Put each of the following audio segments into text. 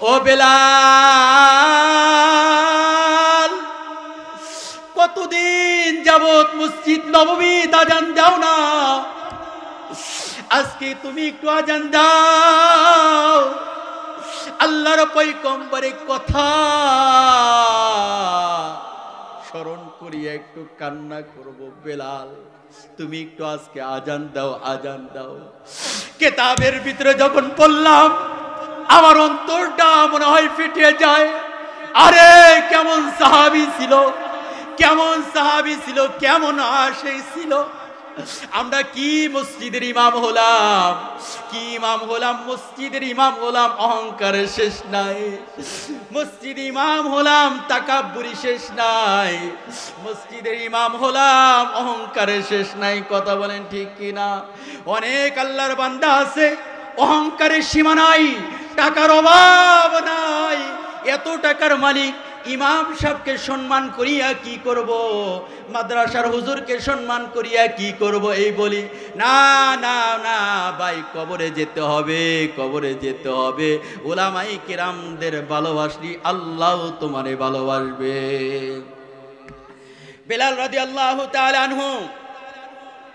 ও বেলাল, কতদিন যাবত মসজিদ নববীত আজান দাও না, আজকে তুমি একটু আজান দাও। আল্লাহর পয়গম্বরের কথা স্মরণ করিয়া একটু কান্না করব। বেলাল, তুমি একটু আজকে আজান দাও, আজান দাও। কিতাবের ভিতরে যখন পড়লাম আমার অন্তরটা মনে হয় ফেটে যায়। আরে কেমন সাহাবী ছিল, কেমন সাহাবী ছিল, কেমন আশিক ছিল। আমরা কি মসজিদের ইমাম হলাম, কি ইমাম হলাম, মসজিদের ইমাম হলাম, অহংকারের শেষ নাই। মসজিদ ইমাম হলাম, তাকাব্বুরি শেষ নাই। মসজিদের ইমাম হলাম, অহংকারের শেষ নাই। কথা বলেন ঠিক কি না? অনেক আল্লাহর বান্দা আছে অহংকারের সীমা নাই, টাকার অভাব নাই, এত টাকার মালিক। ইমাম সাহেবকে সম্মান করিয়া কি করব, মাদ্রাসার হুজুরকে সম্মান করিয়া কি করব, এই বলি না না না ভাই, কবরে যেতে হবে, কবরে যেতে হবে। উলামাই কিরামদের ভালোবাসলি আল্লাহ তোমারে ভালোবাসবে। বেলাল রাদিয়াল্লাহু তাআলা আনহু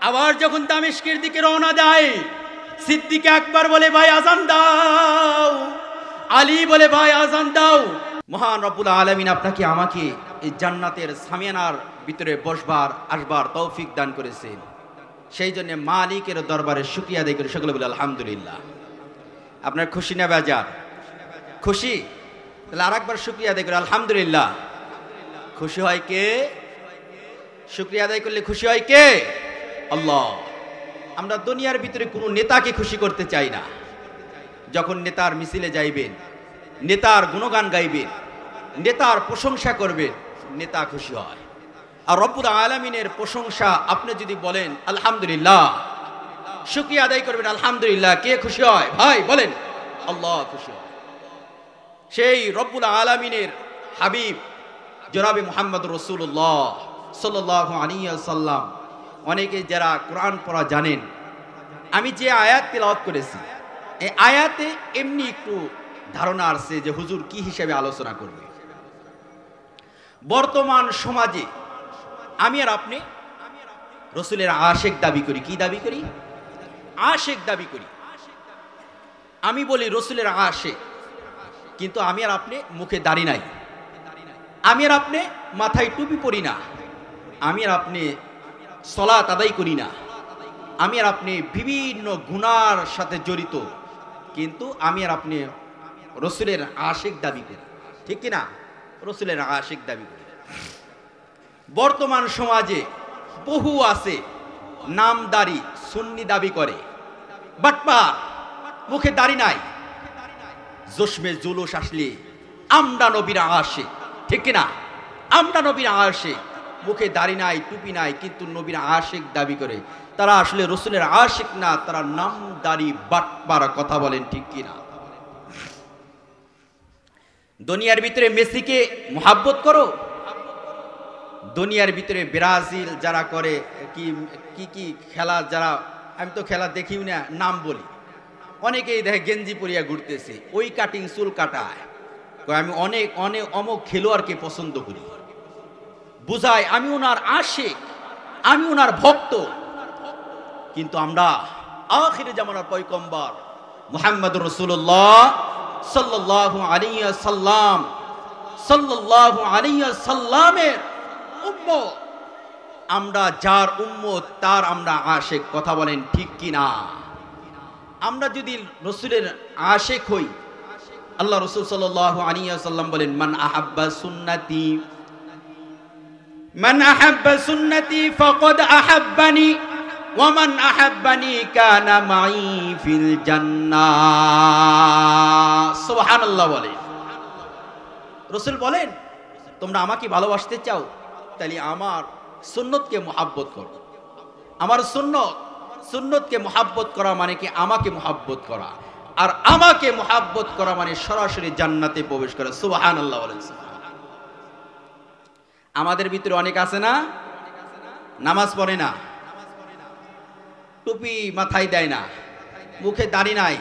আবার যখন দামেস্কের দিকে রওনা দেয়, সিদ্দিক আকবর বলে ভাই আজান দাও, আলী বলে ভাই আজান দাও। মহান রব্বুল আলামিন আপনাকে আমাকে এই জান্নাতের সামিয়ানার ভিতরে বসবার আসবার তৌফিক দান করেছেন। সেই জন্য মালিকের দরবারে শুকরিয়া আদায় করে সকলে বলে আলহামদুলিল্লাহ। আপনার খুশি না বেজার? খুশি? তাহলে আরেকবার শুকরিয়া আদায় করে আলহামদুলিল্লাহ। খুশি হয় কে? শুকরিয়া আদায় করলে খুশি হয় কে? আল্লাহ। আমরা দুনিয়ার ভিতরে কোনো নেতাকে খুশি করতে চাই না। যখন নেতার মিছিলে যাইবেন, নেতার গুণগান গাইবেন, নেতার প্রশংসা করবেন, নেতা খুশি হয়। আর রব্বুল আলামিনের প্রশংসা আপনি যদি বলেন আলহামদুলিল্লাহ, শুকরিয়া আদায় করবেন আলহামদুলিল্লাহ, কে খুশি হয় ভাই বলেন? আল্লাহ খুশি হয়। সেই রব্বুল আলামিনের হাবিব জনাবে মুহাম্মদ রাসূলুল্লাহ সাল্লাল্লাহু আলাইহি ওয়াসাল্লাম, অনেকে যারা কোরআন পড়া জানেন, আমি যে আয়াত তেলাওয়াত করেছি এই আয়াতে এমনি একটু ধারণা আসছে যে হুজুর কি হিসেবে আলোচনা করবে। বর্তমান সমাজে আমি আর আপনি রসুলের আশেক দাবি করি। কি দাবি করি? আশেক দাবি করি। আমি বলি রসুলের আশেক, কিন্তু আমি আর আপনি মুখে দাড়ি নাই, আমি আর আপনি মাথায় টুপি পরি না, আমি আর আপনি সালাত আদায় করি না, আমি আর আপনি বিভিন্ন গুনার সাথে জড়িত, কিন্তু আমি আর আপনি রসুলের আশেক দাবি করি। ঠিক কিনা? রসুলের আশেক দাবি করি। বর্তমান সমাজে বহু আছে নামদারি সুন্নি দাবি করে, বাটপার, মুখে দাড়ি নাই, জোশমে জুলুস আসলে আমরা নবীর আশেক। ঠিক কিনা? আমরা নবীর আশেক, মুখে দাড়ি নাই, টুপি নাই, কিন্তু নবীর আশেক দাবি করে। তারা আসলে রসুলের আশেক না, তারা নামদারি বাটপার। কথা বলেন ঠিক কিনা? দুনিয়ার ভিতরে মেসিকে মোহাব্বত করো, দুনিয়ার ভিতরে ব্রাজিল যারা করে কি কি কি খেলা, যারা আমি তো খেলা দেখিও না, নাম বলি, অনেকেই দেখে গেঞ্জি পরিয়া ঘুরতেছে, ওই কাটিং চুল কাটায়, আমি অনেক অনেক অমুক খেলোয়াড়কে পছন্দ করি, বুঝায় আমি ওনার আশেক, আমি ওনার ভক্ত। কিন্তু আমরা আখিরে জামানার পয়গম্বর মুহাম্মদুর রাসূলুল্লাহ সাল্লাল্লাহু আলাইহি ওয়াসাল্লাম, সাল্লাল্লাহু আলাইহি ওয়াসাল্লামের উম্মত, আমরা যার উম্মত তার আমরা আশেক। কথা বলেন ঠিক কি না? আমরা যদি রসুলের আশেক হই, আল্লাহ রসুল সাল্লাল্লাহু আলাইহি ওয়াসাল্লাম বলেন মান আহাব্বা সুন্নতি, মান আহাব্বা সুন্নতি ফাকাদ আহাব্বানি ওয়া মান আহাব্বানি কানা মাই ফিল জান্নাহ। সুবহানাল্লাহ বলেন। রসুল বলেন তোমরা আমাকে ভালোবাসতে চাও, তাহলে আমার সুন্নতকে মুহাব্বত করো। আমার সুন্নতকে মুহাব্বত করা মানে কি? আমাকে মুহাব্বত করা। আর আমাকে মুহাব্বত করা মানে সরাসরি জান্নাতে প্রবেশ করা। সুবহানাল্লাহ বলেন। আমাদের ভিতরে অনেক আছে না, নামাজ পড়ে না, টুপি মাথায় দেয় না, মুখে দাড়ি নাই,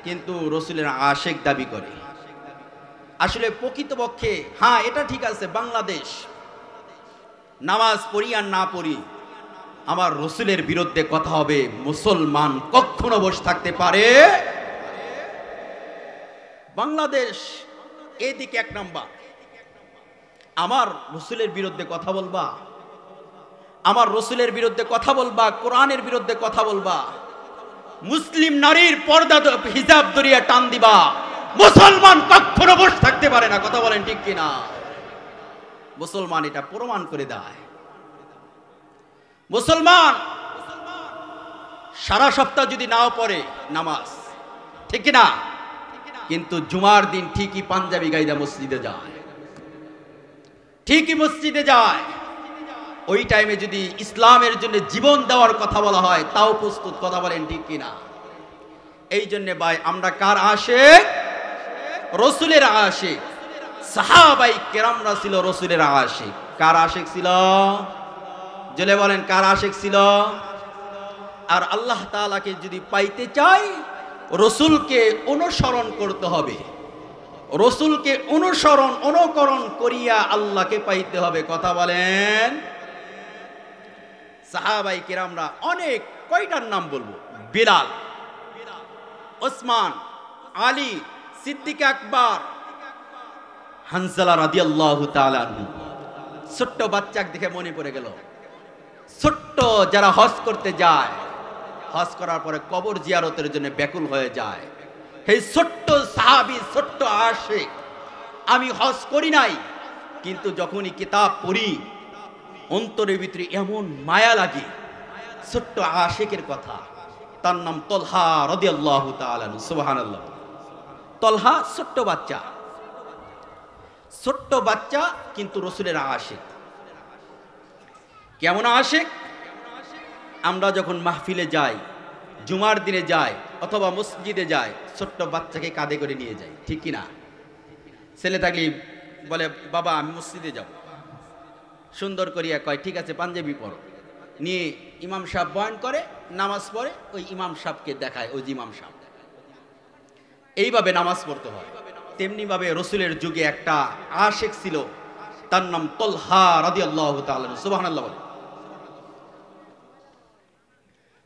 কিন্তু রসুলের আশেক দাবি করে। আসলে প্রকৃতপক্ষে হ্যাঁ এটা ঠিক আছে, বাংলাদেশ নামাজ পড়ি আর না পড়ি আমার রসুলের বিরুদ্ধে কথা হবে, মুসলমান কখনো বসে থাকতে পারে? বাংলাদেশ এদিকে এক নাম্বার, আমার রসুলের বিরুদ্ধে কথা বলবা, আমার রসুলের বিরুদ্ধে কথা বলবা, কোরআনের বিরুদ্ধে কথা বলবা, মুসলিম নারীর পর্দা হিজাব দরিয়া টান দিবা, মুসলমান কখনো বসে থাকতে পারে না। কথা বলেন ঠিক কিনা? মুসলমান এটা প্রমাণ করে দেয়। মুসলমান সারা সপ্তাহ যদি নাও পড়ে নামাজ, ঠিক কিনা, কিন্তু জুমার দিন ঠিকই পাঞ্জাবি গাইদা মসজিদে যায়, ঠিকই মসজিদে যায়। ওই টাইমে যদি ইসলামের জন্য জীবন দেওয়ার কথা বলা হয় তাও প্রস্তুত। কথা বলেন ঠিক কিনা? এই জন্য ভাই আমরা কার আশিক? রসুলের আশিক। সাহাবাই কেরামরা ছিল রসুলের আশিক। কার আশিক ছিল? জেলে বলেন কার আশিক ছিল? আর আল্লাহ তাআলাকে যদি পাইতে চাই রসুলকে অনুসরণ করতে হবে, রসুলকে অনুকরণ করিয়া আল্লাহকে পাইতে হবে। কথা বলেন। সাহাবাই কেরামরা অনেক, কয়টার নাম বলবো? বিলাল, ওসমান, আলী, সিদ্দিক আকবর, হানজালা রাদিয়াল্লাহু তাআলা আনহু। ছোট্ট বাচ্চা দেখে মনে পড়ে গেল, ছোট্ট যারা হজ করতে যায়, হজ করার পরে কবর জিয়ারতের জন্য ব্যাকুল হয়ে যায়, এই ছোট্ট সাহাবী, ছোট্ট আশিক। আমি হজ করি নাই, কিন্তু যখনই কিতাব পড়ি অন্তরের ভিতরে এমন মায়া লাগে। ছোট্ট আশিকের কথা, তার নাম তলহা রাদিয়াল্লাহু তাআলা আনহু। সুবহানাল্লাহ। তলহা ছোট্ট বাচ্চা, ছোট্ট বাচ্চা কিন্তু রসুলের আশিক। কেমন আশিক? আমরা যখন মাহফিলে যাই, জুমার দিনে যাই অথবা মসজিদে যাই, ছোট্ট বাচ্চাকে কাঁধে করে নিয়ে যাই, ঠিক কিনা? ছেলে থাকলে বলে বাবা আমি মসজিদে যাব, সুন্দর করিয়া কয় ঠিক আছে পাঞ্জাবি পরো, নিয়ে ইমাম সাহেব বয়ান করে, নামাজ পড়ে, ওই ইমাম সাহেবকে দেখায়, ওই ইমাম সাহেব। এইভাবে নামাজ পড়তে হয়। তেমনি ভাবে রসুলের যুগে একটা আশিক ছিল, তার নাম তলহা রাদিয়াল্লাহু তাআলা। সুবহানাল্লাহ।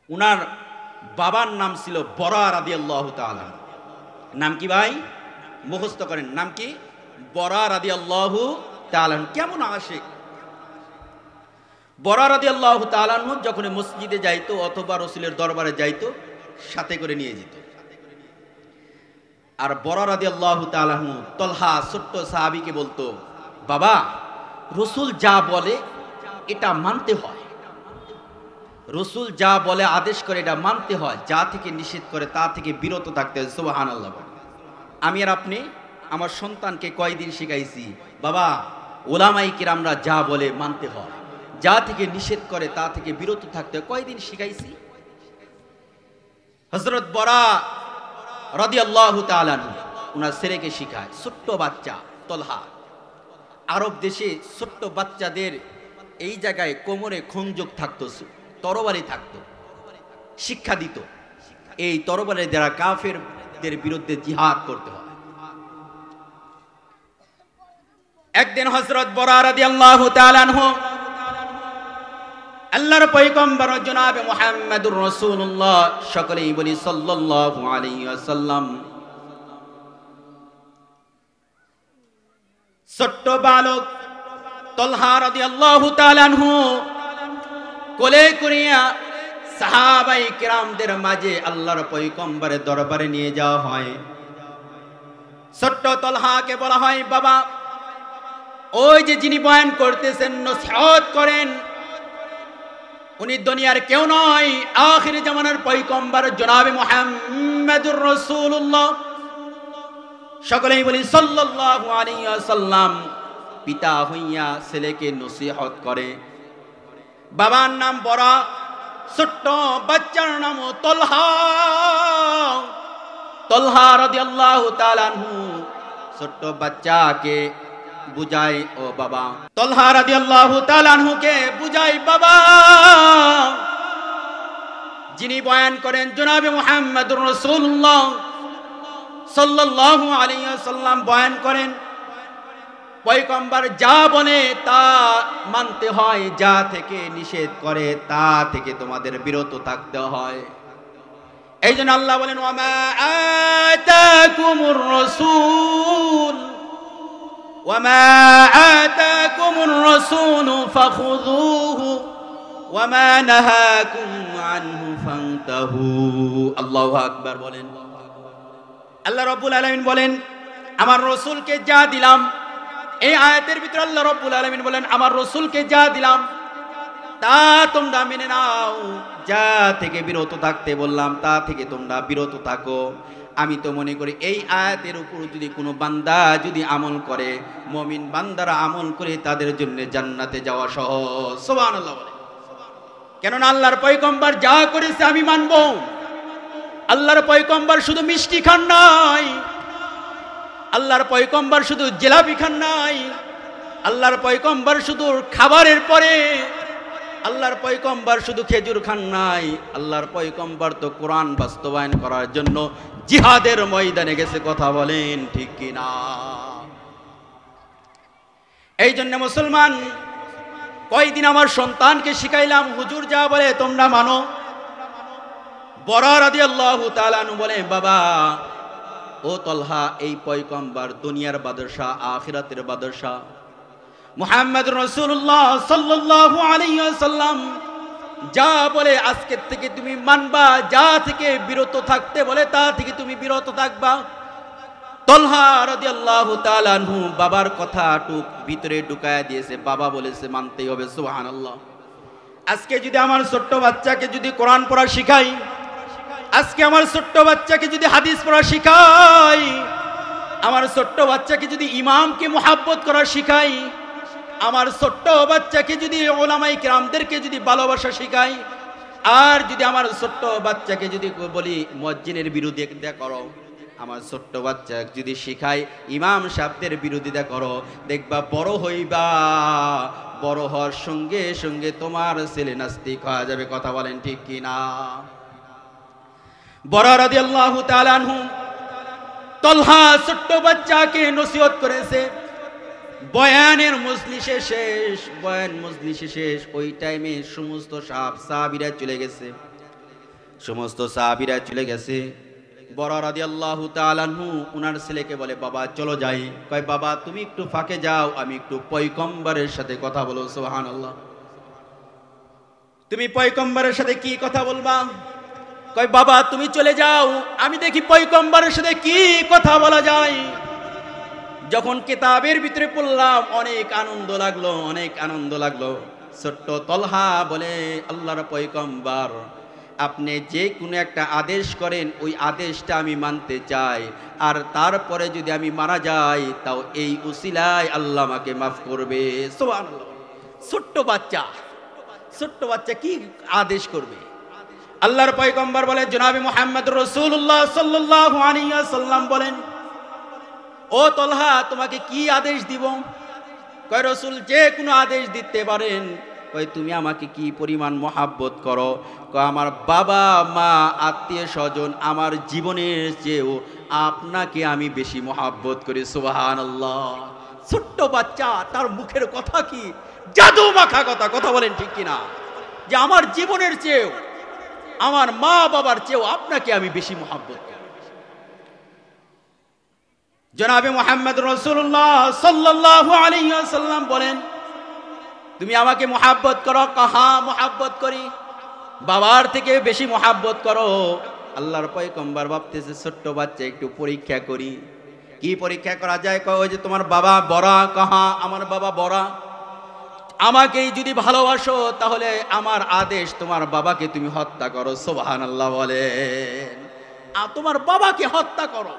উনার বাবার নাম ছিল বরা রাদিয়াল্লাহু তাআলা। নাম কি ভাই? মুখস্থ করেন, নাম কি? বরা রাদিয়াল্লাহু তাআলা। কেমন আশিক! বরা রাদিয়াল্লাহু তাআলা যখন মসজিদে যাইতো অথবা রসুলের দরবারে যাইতো, সাথে করে নিয়ে যেত। আর বরা রাদিয়াল্লাহু তাআলা তলহা ছোট্ট সাহাবীকে বলতো, বাবা রসুল যা বলে এটা মানতে হয়, রসুল যা বলে আদেশ করে এটা মানতে হয়, যা থেকে নিষেধ করে তা থেকে বিরত থাকতে হয়। সুবহানাল্লাহ। আমি আর আপনি আমার সন্তানকে কয়দিন শিখাইছি, বাবা ওলামায়ে কিরামরা যা বলে মানতে হয়, যা থেকে নিষেধ করে তা থেকে বিরত থাকতে হয়, কয়দিন শিখাইছি? হযরত বরা রাদিয়াল্লাহু তাআলা আনহু ওনার ছেলেকে শিখায়, ছোট্ট বাচ্চা তলহা। আরব দেশে ছোট্ট বাচ্চাদের এই জায়গায় কোমরে খঞ্জক থাকতো, তরবারি থাকতো, শিক্ষা দিত। এই তরবারি দ্বারা কাফেরদের বিরুদ্ধে জিহাদ করতে হয়। একদিন হযরত বরা রাদিয়াল্লাহু তাআলা আনহু আল্লাহর পয়গম্বর জনাবে মুহাম্মদুর রাসূলুল্লাহ, সকলেই বলি সাল্লাল্লাহু আলাইহি ওয়াসাল্লাম, ছোট্ট বালক তলহা রাদিয়াল্লাহু তাআলা আনহু কোলে করিয়া সাহাবায়ে কিরামদের মাঝে আল্লাহর পয়গম্বরের দরবারে নিয়ে যাওয়া হয়। ছোট্ট তলহাকে বলা হয়, বাবা ওই যে যিনি বয়ান করতেছেন, নসিহত করেন, উনি দুনিয়ার কেউ নয়, আখির জামানার পয়গম্বর জনাবে মুহাম্মদুর রাসূলুল্লাহ। সকলেই বলি সাল্লাল্লাহু আলাইহি ওয়াসাল্লাম। পিতা হইয়া ছেলেকে নসিহত করে। বাবার নাম বরা, ছোট্ট বাচ্চার নাম তলহা। তলহা রাদিয়াল্লাহু তাআলা আনহু ছোট্ট বাচ্চাকে বুঝায়, ও বাবা। তলহা রাদিয়াল্লাহু তাআলা আনহুকে বুঝায়, বাবা যিনি বয়ান করেন জনাবে মুহাম্মদুর রাসূলুল্লাহ, সাল্লাল্লাহু আলাইহি ওয়াসাল্লাম বয়ান করেন, পয়গম্বর যা বলে তা মানতে হয়, যা থেকে নিষেধ করে তা থেকে তোমাদের বিরত থাকতে হয়। এই জন্য আল্লাহ বলেন, ওয়ামা আতাকুমুর রাসূল ওয়ামা আতাকুমুর রাসূল ফাখুযুহু ওয়ামা নাহাকুম আনহু ফান্তাহু। আল্লাহু আকবার বলেন। আল্লাহ রাব্বুল আলামিন বলেন, আমার রাসূলকে যা দিলাম, এই আয়াতের ভিতরে আল্লাহ রাব্বুল আলামিন বলেন, আমার রাসূলকে যা দিলাম তা তোমরা মেনে নাও, যা থেকে বিরত থাকতে বললাম তা থেকে তোমরা বিরত থাকো। আমি তো মনে করি এই আয়াতের উপর যদি কোনো বান্দা যদি আমল করে, মুমিন বান্দারা আমল করে, তাদের জন্য জান্নাতে যাওয়া সহজ। সুবহানাল্লাহ বলে। কেননা আল্লাহর পয়গম্বর যা করেছে আমি মানব। আল্লাহর পয়গম্বর শুধু মিষ্টি খান নাই, আল্লাহর পয়গম্বর শুধু জিলাপি খান নাই, আল্লাহর পয়গম্বর শুধু খাবারের পরে, আল্লাহর পয়গম্বর শুধু খেজুর খান নাই, আল্লাহর পয়গম্বর তো কোরআন বাস্তবায়ন করার জন্য জিহাদের ময়দানে গেছে। কথা বলেন ঠিক কি না? এই জন্য মুসলমান, কয়দিন আমার সন্তানকে শিখাইলাম, হুজুর যা বলে তোমরা মানো। বরা রাদিয়াল্লাহু তাআলা আনহু বলে, বাবা ও তলহা, এই পয়গম্বর দুনিয়ার বাদশা, আখিরাতের বাদশা, মুহাম্মদ রাসূলুল্লাহ সাল্লাল্লাহু আলাইহি ওয়াসাল্লাম যা বলে আজকের থেকে তুমি মানবা, যা থেকে বিরত থাকতে বলে তা থেকে তুমি বিরত থাকবা। তলহা রাদিয়াল্লাহু তাআলা আনহু বাবার কথা টুক ভিতরে ঢুকায়া দিয়েছে, বাবা বলেছে মানতেই হবে। সুবহানাল্লাহ। আজকে যদি আমার ছোট্ট বাচ্চাকে যদি কোরআন পড়া শিখাই, আজকে আমার ছোট্ট বাচ্চাকে যদি হাদিস পড়া শিখাই, আমার ছোট্ট বাচ্চাকে যদি ইমামকে মুহাব্বত করা শিখাই, আমার ছোট্ট বাচ্চাকে যদি উলামায়ে কিরামদেরকে যদি ভালোবাসা শিখাই, আর যদি আমার ছোট্ট বাচ্চাকে যদি বলি মুয়াজ্জিনের বিরোধিতা করো, আমার ছোট্ট বাচ্চা যদি শিখাই ইমাম সাহেবদের বিরোধিতা করো, দেখবা বড় হইবা, বড় হওয়ার সঙ্গে সঙ্গে তোমার ছেলে নাস্তিক হয়ে যাবে। কথা বলেন ঠিক কি না? বরা রাদিয়াল্লাহু তাআলা আনহু তলহা ছোট্ট বাচ্চাকে নসিহত করেছে। বয়ানের মজলিসে শেষ, বয়ান মজলিসে শেষ, ওই টাইমে সমস্ত সাহাবীরা চলে গেছে, সমস্ত সাহাবীরা চলে গেছে। বরা রাদিয়াল্লাহু তাআলা আনহু ওনার ছেলেকে বলে, বাবা চলো যাই। কয়, বাবা তুমি একটু ফাঁকে যাও, আমি একটু পয়গম্বরের সাথে কথা বলবো। সুবহানাল্লাহ। তুমি পয়গম্বরের সাথে কি কথা বলবা? কয়, বাবা তুমি চলে যাও, আমি দেখি পয়গম্বরের সাথে কি কথা বলা যায়। যখন কিতাবের ভিতরে পড়লাম অনেক আনন্দ লাগলো, অনেক আনন্দ লাগলো। ছোট্ট তলহা বলে, আল্লাহর পয়গম্বর আপনি যে কোনো একটা আদেশ করেন, ওই আদেশটা আমি মানতে চাই, আর তারপরে যদি আমি মারা যাই তাও এই উসিলায় আল্লাহ আমাকে মাফ করবে। সুবহানাল্লাহ। ছোট্ট বাচ্চা, ছোট্ট বাচ্চা কি আদেশ করবে? আল্লাহর পয়গম্বর বলে, জনাবে মুহাম্মদ রাসূলুল্লাহ সাল্লাল্লাহু আলাইহি ওয়াসাল্লাম বলেন, ও তলহা তোমাকে কি আদেশ দিব? কয়, রাসূল যে কোনো আদেশ দিতে পারেন। কয়, তুমি আমাকে কি পরিমাণ মহাব্বত করো? কয়, আমার বাবা মা আত্মীয় স্বজন আমার জীবনের চেয়েও আপনাকে আমি বেশি মহাব্বত করি। সুবহানাল্লাহ। ছোট্ট বাচ্চা, তার মুখের কথা কি জাদু মাখা কথা। কথা বলেন ঠিক কিনা? যে আমার জীবনের চেয়েও, আমার মা বাবার চেয়েও আপনাকে আমি বেশি মহাব্বত করি। জনাবে মুহাম্মদ রাসূলুল্লাহ সাল্লাল্লাহু আলাইহি ওয়াসাল্লাম বলেন, তুমি আমাকে মহাব্বত করো? কাহা মহাব্বত করি, বাবার থেকে বেশি মহাব্বত করো। আল্লাহর পয়গম্বর ভাবতেছে ছোট্ট বাচ্চা, একটু পরীক্ষা করি। কি পরীক্ষা করা যায়? কয়, ওই যে তোমার বাবা বড়া। কাহা? আমার বাবা বড়া। আমাকেই যদি ভালোবাসো তাহলে আমার আদেশ তোমার বাবাকে তুমি হত্যা করো। সুবহানাল্লাহ বলেন। তোমার বাবাকে হত্যা করো,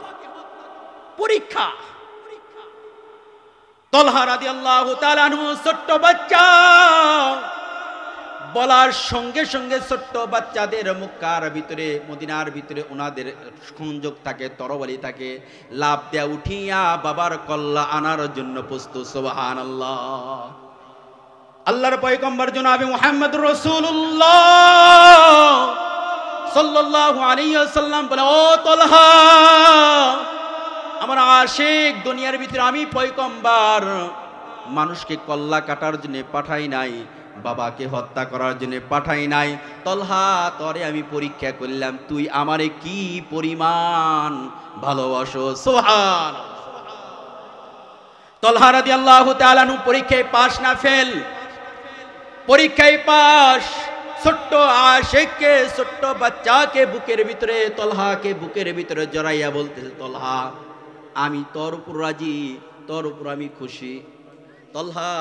পরীক্ষা। তলহা রাদিয়াল্লাহু তাআলা আনহু ছোট্ট বাচ্চা, বলার সঙ্গে সঙ্গে ছোট্ট বাচ্চাদের মক্কার ভিতরে, মদিনার ভিতরে ওনাদের সংযোগ থাকে, তরবারি থাকে, লাভ দেয়া উঠিয়া বাবার কল্লা আনার জন্য প্রস্তুত। সুবহানাল্লাহ। আল্লাহর পয়গম্বর জনাবে মুহাম্মদ রাসূলুল্লাহ সাল্লাল্লাহু আলাইহি ওয়াসাল্লাম বলে, ও তলহা আমার আশিক দুনিয়ার ভিতরে আমি পয়গম্বর মানুষকে কল্লা কাটার জন্য পাঠাই নাই, বাবাকে হত্যা করার জন্য পাঠাই নাই। তলহা তরে আমি পরীক্ষা করলাম তুই আমারে কি পরিমাণ ভালোবাসো। সুবহান। তলহা রাদিয়াল্লাহু তাআলা আনহু পরীক্ষায় পাস না ফেল? পরীক্ষায় পাস। ছোট্ট আশিককে, ছোট্ট বাচ্চাকে বুকের ভিতরে, তলহাকে বুকের ভিতরে জড়াইয়া বলতেছে তলহা আমি তোর উপর রাজি, তোর উপর আমি খুশি। তলহা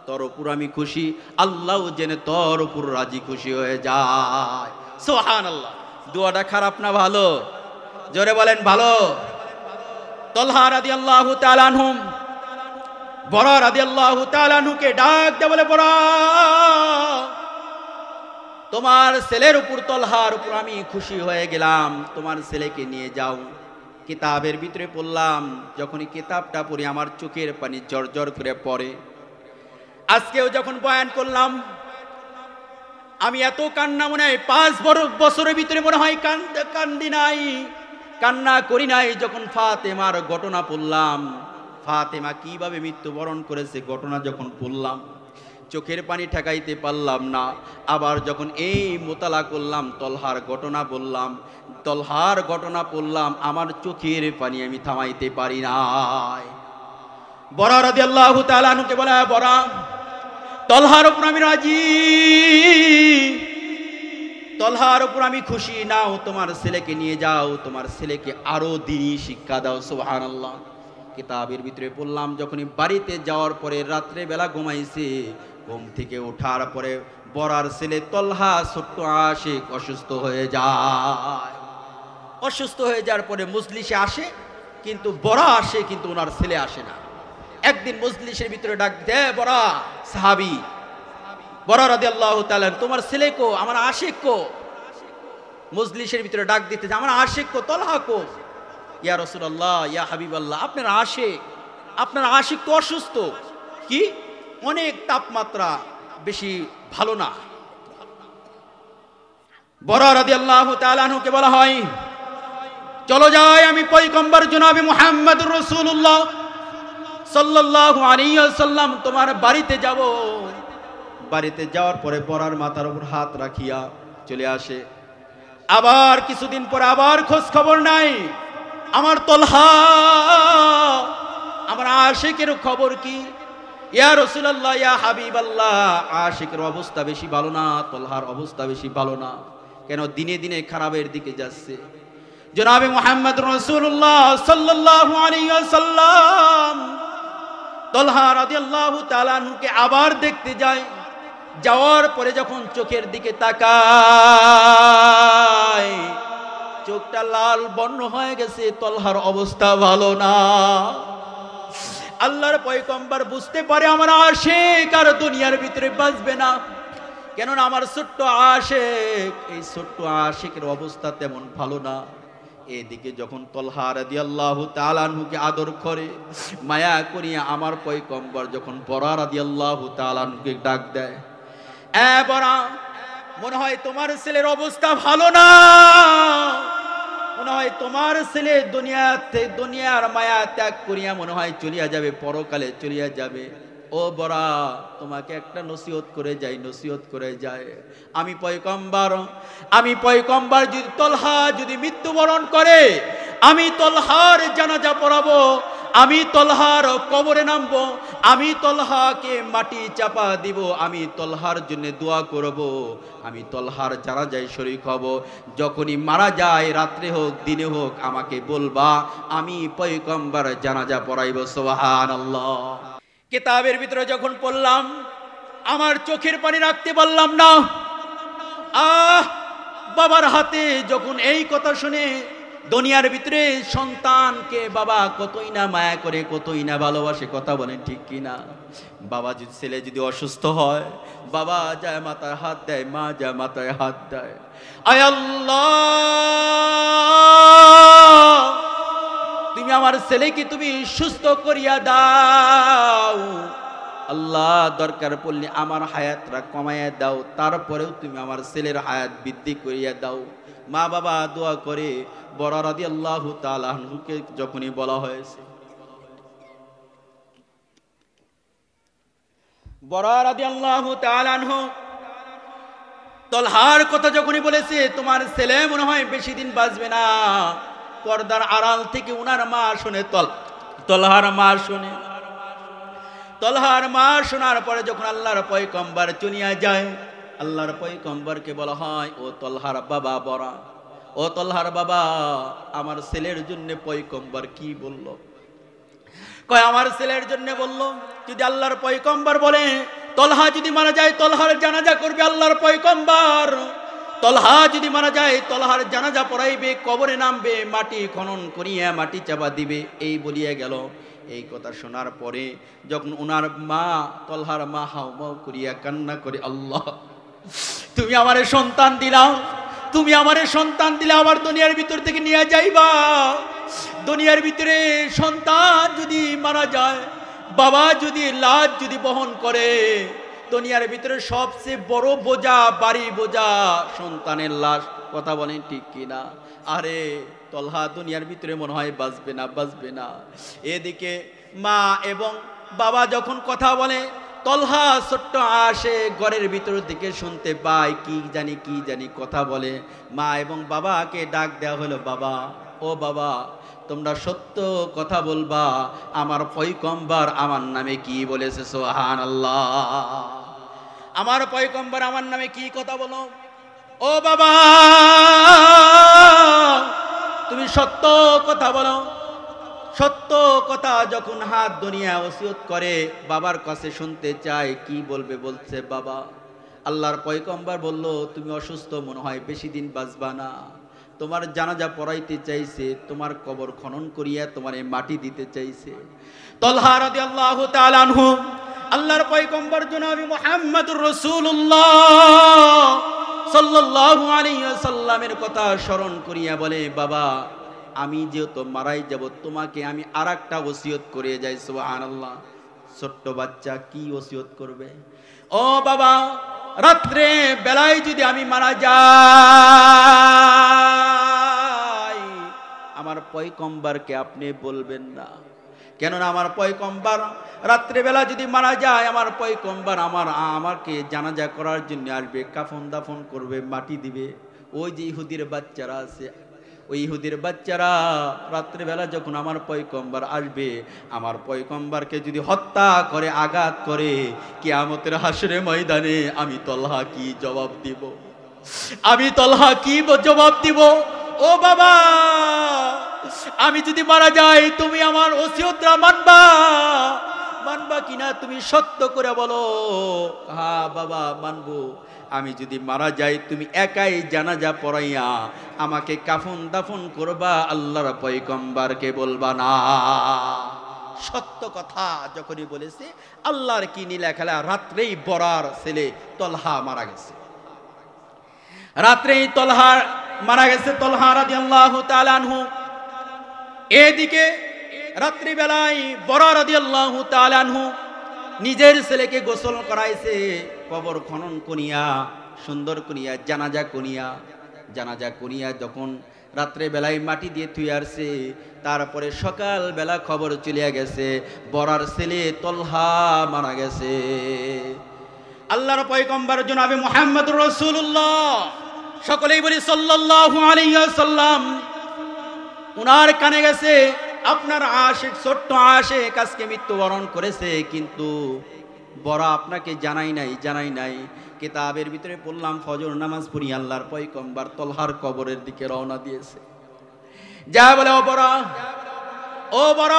তোর উপর আমি খুশি, আল্লাহ জেনে তোর উপর রাজি খুশি হয়ে যায়। সুবহানাল্লাহ। দোয়াটা খারাপ না ভালো? জোরে বলেন ভালো। তলহা রাদিয়াল্লাহু তাআলা আনহু বরা রাদিয়াল্লাহু তাআলা আনহুকে ডাক দিয়ে বলে, বরা তোমার ছেলের উপর, তলহার উপর আমি খুশি হয়ে গেলাম, তোমার ছেলেকে নিয়ে যাও। কিতাবের ভিতরে পড়লাম, যখনই কিতাবটা পড়ি আমার চোখের পানি জর্জর করে পড়ে। আজকেও যখন বয়ান করলাম আমি এত কান্না মনে হয় 5 বছরের ভিতরে মনে হয় কান্দি নাই, কান্না করি নাই। যখন ফাতেমার ঘটনা পড়লাম, ফাতেমা কিভাবে মৃত্যুবরণ করেছে ঘটনা যখন পড়লাম, চোখের পানি ঠেকাইতে পারলাম না। আবার যখন এই মোতালা করলাম, তলহার ঘটনা বললাম, তলহার ঘটনা পড়লাম, আমার চোখের পানি আমি থামাইতে পারি নাই। বরা রাদিয়াল্লাহু তাআলা আনহুকে বলে, বরা তলহার উপর আমি রাজি, তলহার উপর আমি খুশি, নাও তোমার ছেলেকে নিয়ে যাও, তোমার ছেলেকে আরো দ্বীনি শিক্ষা দাও। সুবহানাল্লাহ। কিতাবের ভিতরে পড়লাম, যখনই বাড়িতে যাওয়ার পরে রাত্রে বেলা ঘুমাইছে, ঘুম থেকে ওঠার পরে বরার ছেলে তলহা ছোট্ট আশিক অসুস্থ হয়ে যায়। অসুস্থ হয়ে যাওয়ার পরে মজলিসে আসে, কিন্তু বরা আসে, কিন্তু ওনার ছেলে আসে না। একদিন মজলিসের ভিতরে ডাক দে, বরা সাহাবী বরা রাদিয়াল্লাহু তাআলা, তোমার ছেলে কো, আমার আশিক কো? মজলিসের ভিতরে ডাক দিতে, আমার আশিক কো, তলহা কো? ইয়া রাসূলুল্লাহ, ইয়া হাবিবাল্লাহ, আপনার আশিক তো অসুস্থ। কি? অনেক তাপমাত্রা, বেশি ভালো না। বরা রাদিয়াল্লাহু তাআলা আনহুকে বলা হয়, চলো যাই, আমি পয়গম্বর জনাবে মুহাম্মদুর রাসূলুল্লাহ সাল্লাল্লাহু আলাইহি ওয়াসাল্লাম তোমার বাড়িতে যাব। বাড়িতে যাওয়ার পরে বরার মাথার উপর হাত রাখিয়া চলে আসে। আবার কিছুদিন পরে আবার খোঁজ খবর নাই। আমার তলহা, আমার আশিকের খবর কি? ইয়া রাসূলুল্লাহ, ইয়া হাবিবাল্লাহ, আশিকের অবস্থা বেশি ভালো না, তলহার অবস্থা বেশি ভালো না। কেন? দিনে দিনে খারাপের দিকে যাচ্ছে। জনাবে মুহাম্মদ রাসূলুল্লাহ সাল্লাল্লাহু আলাইহি ওয়াসাল্লাম তলহা রাদিয়াল্লাহু তাআলা আনহুকে আবার দেখতে যায়। যাওয়ার পরে যখন চোখের দিকে তাকায়, চোখটা লাল বর্ণ হয়ে গেছে, তলহার অবস্থা ভালো না। আল্লাহর পয়গম্বর বুঝতে পারে আমার আশিক আর দুনিয়ার ভিতরে বাঁচবে না। কেননা আমার ছোট্ট আশিক, এই ছোট্ট আশিকের অবস্থা তেমন ভালো না। এদিকে যখন তলহা রাদিয়াল্লাহু তাআলা আনহুকে আদর করে, মায়া করিয়া আমার পয়গম্বর যখন বরা রাদিয়াল্লাহু তাআলা আনহুকে ডাক দেয়, এ বরা, মনে হয় তোমার ছেলের অবস্থা ভালো না, মনে হয় তোমার ছেলে দুনিয়ার মায়া ত্যাগ করিয়া মনে হয় চলিয়া যাবে, পরকালে চলিয়া যাবে। ও বরা, তোমাকে একটা নসিহত করে যায়। আমি পয়গম্বর যদি তলহা যদি মৃত্যুবরণ করে, আমি তলহার জানাজা পড়াবো, আমি তলহার কবরে নামবো, আমি তলহাকে মাটি চাপা দিব, আমি তলহার জন্য দোয়া করব, আমি তলহার জানাজায় শরীক হব। যখনই মারা যায়, রাত্রে হোক দিনে হোক, আমাকে বলবা, আমি পয়গম্বর জানাজা পড়াইব। সুবহানাল্লাহ। কিতাবের ভিতরে যখন পড়লাম, আমার চোখের পানি রাখতে পারলাম না। বাবার হাতে যখন এই কথা শুনে, দুনিয়ার ভিতরে সন্তানকে বাবা কতই না মায়া করে, কতই না ভালোবাসে, কথা বলেন ঠিক কিনা? বাবা যদি, ছেলে যদি অসুস্থ হয়, বাবা যায় মাথায় হাত দেয়, মা যায় মাথায় হাত দেয়। আয় আল্লাহ, তুমি আমার ছেলেকে তুমি সুস্থ করিয়া দাও। আল্লাহ, দরকার পড়লে আমার হায়াতটা কমাইয়া দাও, তারপরেও তুমি আমার ছেলের হায়াত বৃদ্ধি করিয়া দাও। মা বাবা দোয়া করে। বরা রাদিয়াল্লাহু তাআলা আনহুকে যখনই বলা হয়েছে, বরা রাদিয়াল্লাহু তাআলা আনহু তলহার কথা যখনই বলেছে, তোমার ছেলে মনে হয় বেশি দিন বাঁচবে না, পর্দার আড়াল থেকে উনার মা শুনে, তলহার মা শুনে, তলহার মা শোনার পরে যখন আল্লাহর পয়গম্বর চলিয়া যায়, আল্লাহর পয়গম্বরকে বলা হয়, ও তলহার বাবা বরা, ও তলহার বাবা, আমার ছেলের জন্য পয়গম্বর কি বলল? কয় আমার ছেলের জন্য বলল, যদি আল্লাহর পয়গম্বর বলে তলহা যদি মারা যায় তলহার জানাজা করবে আল্লাহর পয়গম্বর, তলহা যদি মারা যায় তলহার জানাজা পড়াইবে, কবরে নামবে, মাটি খনন করিয়া মাটি চাপা দিবে, এই বলিয়া গেল। এই কথা শোনার পরে যখন ওনার মা, তলহার মা হাউমাউ করিয়া কান্না করে, আল্লাহ তুমি আমারে সন্তান দিলাও, তুমি আমারে সন্তান দিলে আবার দুনিয়ার ভিতর থেকে নিয়ে যাইবা, দুনিয়ার ভিতরে সন্তান যদি মারা যায়, বাবা যদি লাশ যদি বহন করে, দুনিয়ার ভিতরে সবচেয়ে বড় বোঝা, বাড়ি বোঝা সন্তানের লাশ। কথা বলেন ঠিক কিনা? আরে তলহা দুনিয়ার ভিতরে মনে হয় বাঁচবে না, বাঁচবে না। এদিকে মা এবং বাবা যখন কথা বলে, তলহা ছোট্ট আসে ঘরের ভিতর দিকে শুনতে পায় কি জানি কথা বলে। মা এবং বাবাকে ডাক দেওয়া হলো, বাবা, ও বাবা, তোমরা সত্য কথা বলবা, আমার পয়গম্বর আমার নামে কি বলেছে? সুবহানাল্লাহ। আমার পয়গম্বর আমার নামে কি কথা বলো? ও বাবা, তুমি সত্য কথা বলো। সত্য কথা যখন হাত দুনিয়া ওসিয়ত করে, বাবার কাছে শুনতে চায়, কি বলবে? বলছে, বাবা, আল্লাহর পয়গম্বর বলল তুমি অসুস্থ, মনে হয় বেশি দিন বাঁচবা না, তোমার জানাজা পড়াইতে চাইছে, তোমার কবর খনন করিয়া তোমার মাটি দিতে চাইছে। তলহা রাদিয়াল্লাহু তাআলা আনহু আল্লাহর পয়গম্বর জনাব মুহাম্মদুর রাসূলুল্লাহ সাল্লাল্লাহু আলাইহি ওয়াসাল্লামের কথা স্মরণ করিয়া বলে, বাবা, আমি যেহেতু মারাই যাব, তোমাকে আমি আরেকটা ওসিয়ত করে যাই। সুবহানাল্লাহ। ছোট্ট বাচ্চা কি ওসিয়ত করবে? ও বাবা, রাত্রে বেলায় যদি আমি মারা যাই, আমার পয়গম্বরকে আপনি বলবেন না, কেননা আমার পয়গম্বর রাত্রে বেলা যদি মারা যায়, আমার পয়গম্বর আমাকে জানাজা করার জন্য আসবে, কাফন দাফন করবে, মাটি দিবে। ওই যে ইহুদির বাচ্চারা আছে, ওই ইহুদির বাচ্চারা রাত্রেবেলা যখন আমার পয়গম্বর আসবে, আমার পয়গম্বরকে যদি হত্যা করে, আঘাত করে, কিয়ামতের হাসরে ময়দানে আমি তলহা কি জবাব দিব? আমি তলহা কি জবাব দিব? ও বাবা, আমি যদি মারা যাই, তুমি আমার ওসিয়তটা মানবা কিনা? তুমি সত্য করে বলো। হ্যাঁ বাবা, মানবো। আমি যদি মারা যাই, তুমি একাই জানাজা পড়াইয়া আমাকে কাফন দাফন করবা, আল্লাহর পয়গম্বরকে বলবা না। সত্য কথা যখনই বলেছে, আল্লাহর কি নীলা খেলা। রাত্রেই বরার ছেলে তলহা মারা গেছে, রাত্রেই তলহা মারা গেছে, তলহা রাদিয়াল্লাহু তাআলা আনহু। এদিকে রাত্রিবেলায় বরা রাদিয়াল্লাহু তাআলা আনহু নিজের ছেলেকে গোসল করাইছে, কবর খনন করিয়া সুন্দর করিয়া জানাজা করিয়া যখন রাত্রে বেলায় মাটি দিয়ে থুয়ে আসছে, তারপরে সকাল বেলা খবর চলিয়া গেছে বরার ছেলে তলহা মারা গেছে। আল্লাহর পয়গম্বর জনাবে মুহাম্মদুর রাসূলুল্লাহ, সকলেই বলি সাল্লাল্লাহু আলাইহি ওয়াসাল্লাম, উনার কানে গেছে আপনার আশিক, ছোট্ট আশিক আজকে মৃত্যুবরণ করেছে, কিন্তু বড় আপনাকে জানাই নাই। কিতাবের ভিতরে পড়লাম, ফজর নামাজ পড়ি আল্লাহর পয়গম্বর তলহার কবরের দিকে রওনা দিয়েছে। যা বলে, ও বড়,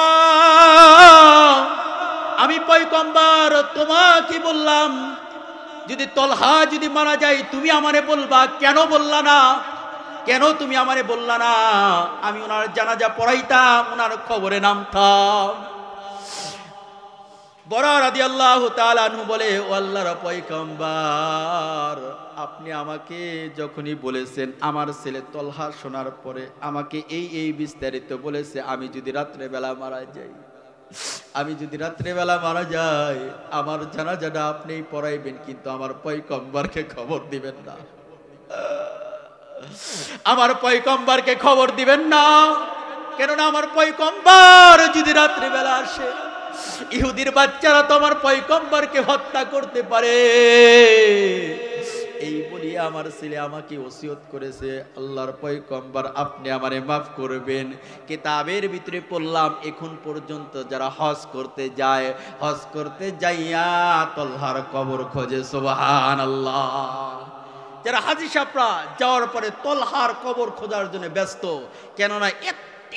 আমি পয়গম্বর তোমাকে বললাম, যদি তলহা যদি মারা যায় তুমি আমারে বলবা, কেন বললা না? কেন তুমি আমারে বললা না? আমি ওনার জানাজা পড়াইতাম, ওনার খবরে নামতাম। বরা রাদিয়াল্লাহু তাআলা আনহু বলে, ও আল্লাহর পয়গম্বর, আপনি আমাকে যখনই বলেছেন, আমার ছেলে তলহা শোনার পরে আমাকে এই বিস্তারিত বলেছে, আমি যদি রাত্রে বেলা মারা যাই, আমার জানাজাটা আপনিই পড়াইবেন, কিন্তু আমার পয়গম্বরকে খবর দিবেন না। আমার পয়গম্বরকে খবর দিবেন না, কেননা আমার পয়গম্বর যদি রাত্রি বেলা আসে ইহুদির বাচ্চারা তো আমার পয়গম্বরকে হত্যা করতে পারে। এই বলিয়া আমার ছেলে আমাকে ওসিয়ত করেছে, আল্লাহর পয়গম্বর আপনি আমারে মাফ করবেন। কিতাবের ভিতরে পড়লাম এখন পর্যন্ত যারা হজ করতে যায়, হজ করতে যাইয়া তলহার কবর খোঁজে। সুবহানাল্লাহ। যারা হাজী সাহেবরা যাওয়ার পরে তলহার কবর খোঁজার জন্য ব্যস্ত, কেননা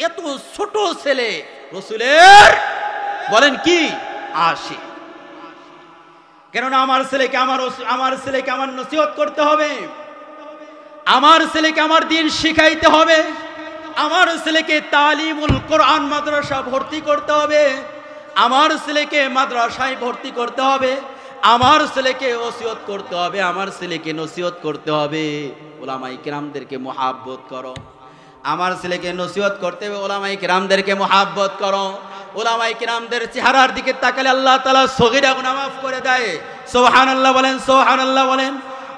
এত ছোট ছেলে রাসূলের বলেন কি আশিক। কেননা আমার ছেলেকে আমার নসিহত করতে হবে, আমার ছেলেকে আমার দিন শিখাইতে হবে, আমার ছেলেকে তালিমুল কোরআন মাদ্রাসা ভর্তি করতে হবে, আমার ছেলেকে মাদ্রাসায় ভর্তি করতে হবে, আমার ছেলেকে ওসিয়ত করতে হবে, আমার ছেলেকে নসিহত করতে হবে। উলামায়ে কিরামদেরকে মুহাব্বত করো। আমার ছেলেকে নসিহত করতে হবে, উলামায়ে কিরামদেরকে মুহাব্বত করো। উলামায়ে কিরামদের চেহারার দিকে তাকালে আল্লাহ তাআলা সগীরা গুনাহ মাফ করে দেয়। সুবহানাল্লাহ বলেন, সুবহানাল্লাহ বলেন।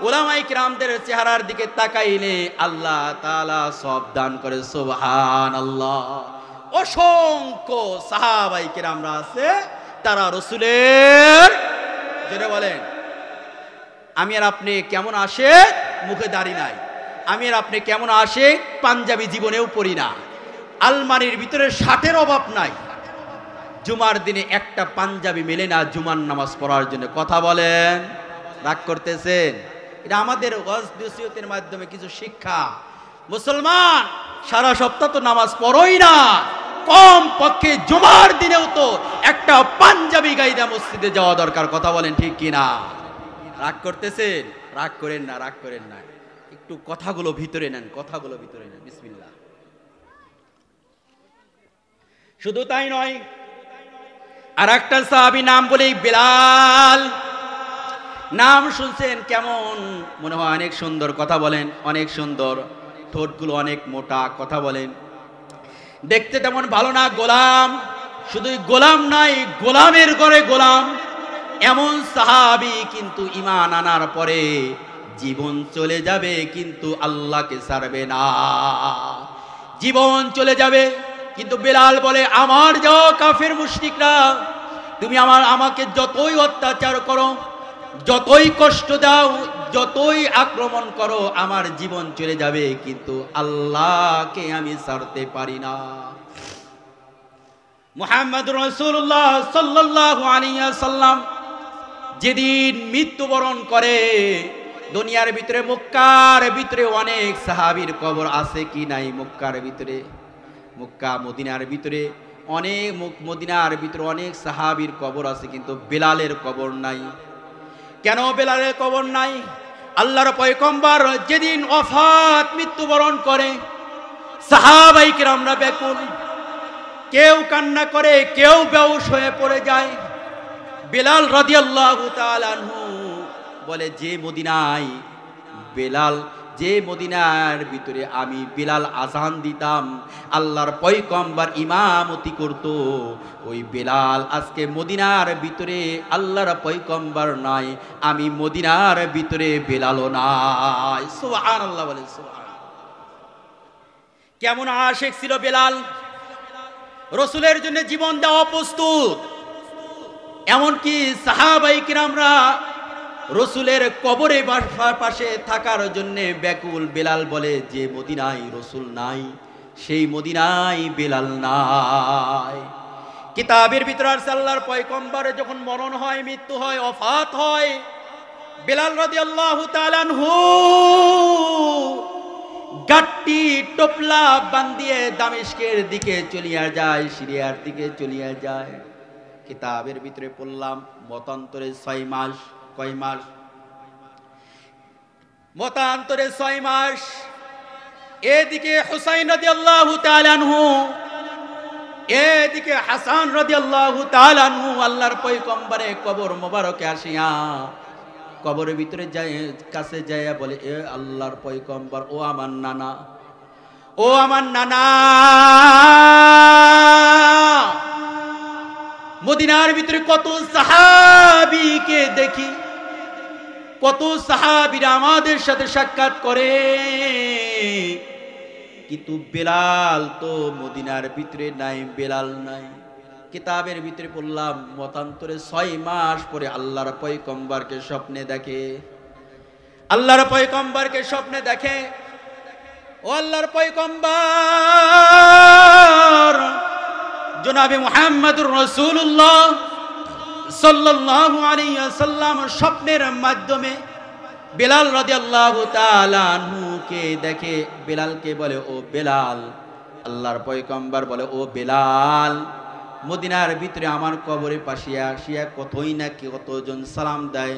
উলামায়ে কিরামদের চেহারার দিকে তাকাইলে আল্লাহ তাআলা সব দান করে। সুবহানাল্লাহ। অসংখ্য সাহাবায়ে কিরামরা আছে, তারা রাসূলের জেনে বলেন আমি আর আপনি কেমন আসে মুখে দাড়ি নাই, আমি আর আপনি কেমন আসে পাঞ্জাবি জীবনেও পরি না, আলমারির ভিতরে শার্টের অভাব নাই, জুমার দিনে একটা পাঞ্জাবি মেলে না জুমার নামাজ পড়ার জন্য। কথা বলেন, রাগ করতেছেন? এটা আমাদের ওয়াজ নসিহতের মাধ্যমে কিছু শিক্ষা। মুসলমান সারা সপ্তাহ তো নামাজ পড়োই না, কম পক্ষে জুমার দিনেও তো একটা পাঞ্জাবি গাইদা মসজিদে যাওয়া দরকার। কথা বলেন ঠিক কিনা? রাগ করতেছেন? রাগ করেন না, রাগ করেন না, একটু কথাগুলো ভিতরে নেন, কথাগুলো ভিতরে নেন। বিসমিল্লাহ। শুধু তাই নয়, আর একটা সাহাবী নাম বলি বেলাল। নাম শুনছেন কেমন? মনে হয় অনেক সুন্দর। কথা বলেন, অনেক সুন্দর, ঠোঁটগুলো অনেক মোটা। কথা বলেন, দেখতে তেমন ভালো না। গোলাম, শুধুই গোলাম নাই, গোলামের ঘরে গোলাম। এমন সাহাবী কিন্তু ঈমান আনার পরে জীবন চলে যাবে কিন্তু আল্লাহকে ছাড়বে না। জীবন চলে যাবে কিন্তু বেলাল বলে আমার যাও কাফের মুশরিকরা, তুমি আমাকে যতই অত্যাচার করো, যতই কষ্ট দাও, যতই আক্রমণ করো, আমার জীবন চলে যাবে কিন্তু আল্লাহকে আমি ছাড়তে পারি না। মুহাম্মদুর রাসূলুল্লাহ সাল্লাল্লাহু আলাইহি ওয়াসাল্লাম যেদিন মৃত্যুবরণ করে, দুনিয়ার ভিতরে মক্কার ভিতরে অনেক সাহাবীর কবর আছে কি নাই? মক্কার ভিতরে, মক্কা মদিনার ভিতরে অনেক, মদিনার ভিতরে অনেক সাহাবীর কবর আছে, কিন্তু বেলালের কবর নাই। কেন বেলালের কবর নাই? আল্লাহর পয়গম্বর যেদিন ওফাত মৃত্যুবরণ করে, সাহাবায়ে কিরামরা ব্যাকুল, কেউ কান্না করে, কেউ বেহুশ হয়ে পড়ে যায়। বেলাল রাদিয়াল্লাহু তাআলা আনহু বলে যে মদিনায় বেলাল, যে মদিনার ভিতরে আমি বেলাল আজান দিতাম, আল্লাহর পয়গম্বর ইমামতি করত, ওই বেলাল আজকে মদিনার ভিতরে আল্লাহর পয়গম্বর নাই, আমি মদিনার ভিতরে বেলালও নাই। সুবহানাল্লাহ বলেন, সুবহানাল্লাহ। কেমন আশিক ছিল বেলাল, রাসূলের জন্য জীবন দেওয়া প্রস্তুত। এমনকি সাহাবায়ে কিরামরা রাসূলের কবরে পাশে থাকার জন্য ব্যাকুল। বেলাল বলে যে মদিনায় রাসূল নাই, সেই মদিনায় বেলাল নাই। কিতাবের ভিতরে আল্লাহর পয়গম্বরের যখন মরণ হয়, মৃত্যু হয়, ওফাত হয়, বেলাল রাদিয়াল্লাহু তাআলা আনহু গাট্টি টোপলা বান্ধিয়ে দামেস্কের দিকে চলিয়া যায়, সিরিয়ার দিকে চলিয়া যায়। কিতাবের ভিতরে পড়লাম মতান্তরে 6 মাস। কয় মাস? মতান্তরে 6 মাস। এদিকে হুসাইন রাদিয়াল্লাহু তাআলা আনহু, এদিকে হাসান রাদিয়াল্লাহু তাআলা আনহু আল্লাহর পয়গম্বরের কবর মোবারকে আসিয়া কবরের ভিতরে যায়, কাছে যাইয়া বলে এ আল্লাহর পয়গম্বর, ও আমার নানা, ও আমার নানা। মদিনার ভিতরে কত সাহাবীকে দেখি, কত সাহাবীরা আমাদের সাথে সাক্ষাৎ করে, কিন্তু বেলাল তো মদিনার ভিতরে নাই, বেলাল নাই। কিতাবের ভিতরে পড়লাম মতান্তরে 6 মাস পরে আল্লাহর পয়গম্বরকে স্বপ্নে দেখে, আল্লাহর পয়গম্বরকে স্বপ্নে দেখে। ও আল্লাহর পয়গম্বর জনাবে মুহাম্মদুর রাসূলুল্লাহ সাল্লাল্লাহু আলাইহি ওয়াসাল্লাম স্বপ্নের মাধ্যমে বেলাল রাদিয়াল্লাহু তাআলা আনহুকে দেখে। বেলালকে বলে, ও বেলাল। আল্লাহর পয়গম্বর বলে, ও বেলাল, মদিনার ভিতরে আমার কবরের পাশে আসিয়া কতই না কতজন সালাম দেয়,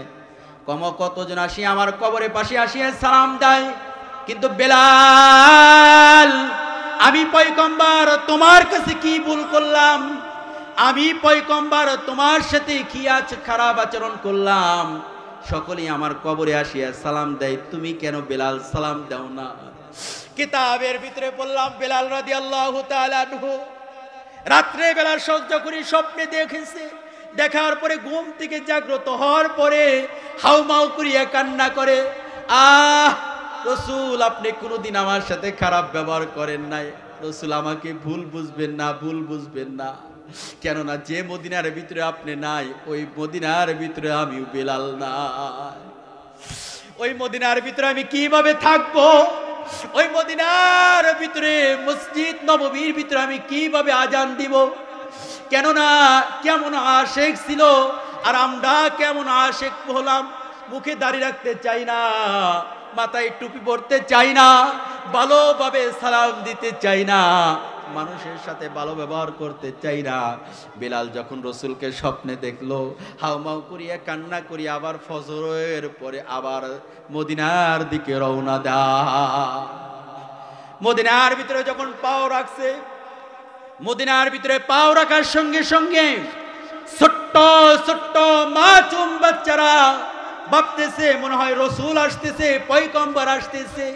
কতজন আসিয়া আমার কবরের পাশে আসিয়া সালাম দেয়, কিন্তু বেলাল আমি পয়গম্বর তোমার কাছে কি ভুল করলাম? আমি পয়গম্বর তোমার সাথে কি আছে খারাপ আচরণ করলাম? সকলেই আমার কবরে আসিয়া সালাম দেয়, তুমি কেন বেলাল সালাম দাও না? কিতাবের ভিতরে বললাম বেলাল রাদিয়াল্লাহু তাআলা আনহু রাত্রে বেলা সহ্য করে স্বপ্নে দেখেছে। দেখার পরে ঘুম থেকে জাগ্রত হওয়ার পরে হাউমাউ করিয়া কান্না করে, আহ রসুল, আপনি কোনোদিন আমার সাথে খারাপ ব্যবহার করেন নাই। রসুল, আমাকে ভুল বুঝবেন না, ভুল বুঝবেন না। কেননা যে মদিনার ভিতরে আপনি নাই, ওই মদিনার ভিতরে আমি বেলাল নাই। ওই মদিনার ভিতরে আমি কিভাবে থাকবো? ওই মদিনার ভিতরে মসজিদ নববীর ভিতরে আমি কিভাবে আজান দিব? কেননা কেমন আশেক ছিল, আর আমরা কেমন আশেক হলাম। মুখে দাড়ি রাখতে চাই না, মাথায় টুপি পরতে চাই না, ভালোভাবে সালাম দিতে চাই না, মানুষের সাথে ভালো ব্যবহার করতে চাই না। বেলাল যখন রসুলকে স্বপ্নে দেখলো, হাউমাউ করিয়া কান্না করিয়া আবার ফজরের পরে আবার মদিনার দিকে রওনা দেয়। মদিনার ভিতরে যখন পাও রাখছে, মদিনার ভিতরে পাও রাখার সঙ্গে সঙ্গে ছোট্ট ছোট্ট মাসুম বাচ্চারা ভাবতেছে মনে হয় রসুল আসতেছে, পয়গম্বর আসতেছে।